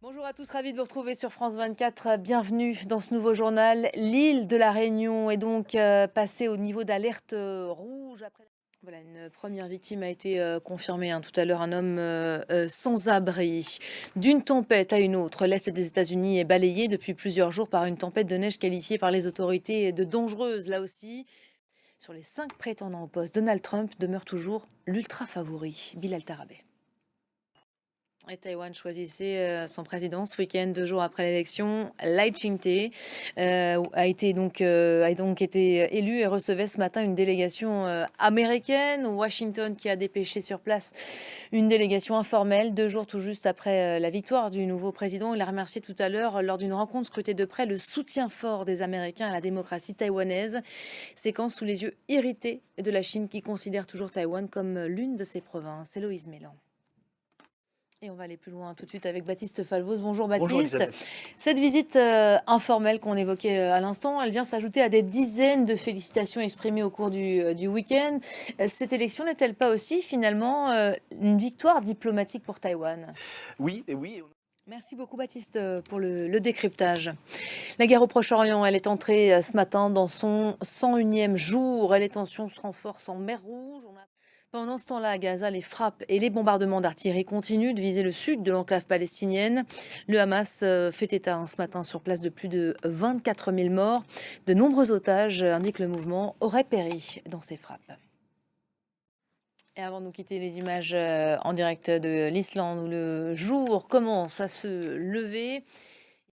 Bonjour à tous, ravi de vous retrouver sur France 24. Bienvenue dans ce nouveau journal. L'île de la Réunion est donc passée au niveau d'alerte rouge après. Voilà, une première victime a été confirmée tout à l'heure, un homme sans abri. D'une tempête à une autre, l'est des États-Unis est balayé depuis plusieurs jours par une tempête de neige qualifiée par les autorités de dangereuse. Là aussi, sur les 5 prétendants au poste, Donald Trump demeure toujours l'ultra favori. Bilal Tarabé. Et Taïwan choisissait son président ce week-end, 2 jours après l'élection. Lai Ching-te a donc été élu et recevait ce matin une délégation américaine. Washington qui a dépêché sur place une délégation informelle 2 jours tout juste après la victoire du nouveau président. Il a remercié tout à l'heure lors d'une rencontre scrutée de près le soutien fort des Américains à la démocratie taïwanaise. Séquence sous les yeux irrités de la Chine qui considère toujours Taïwan comme l'une de ses provinces. Héloïse Mélan. Et on va aller plus loin tout de suite avec Baptiste Falvos. Bonjour Bonjour Baptiste. Elisabeth. Cette visite informelle qu'on évoquait à l'instant, elle vient s'ajouter à des dizaines de félicitations exprimées au cours du week-end. Cette élection n'est-elle pas aussi finalement une victoire diplomatique pour Taïwan? Oui, et oui. Merci beaucoup Baptiste pour le décryptage. La guerre au Proche-Orient, elle est entrée ce matin dans son 101e jour. Les tensions se renforcent en mer Rouge. Pendant ce temps-là, à Gaza, les frappes et les bombardements d'artillerie continuent de viser le sud de l'enclave palestinienne. Le Hamas fait état ce matin sur place de plus de 24 000 morts. De nombreux otages, indique le mouvement, auraient péri dans ces frappes. Et avant de nous quitter, les images en direct de l'Islande où le jour commence à se lever.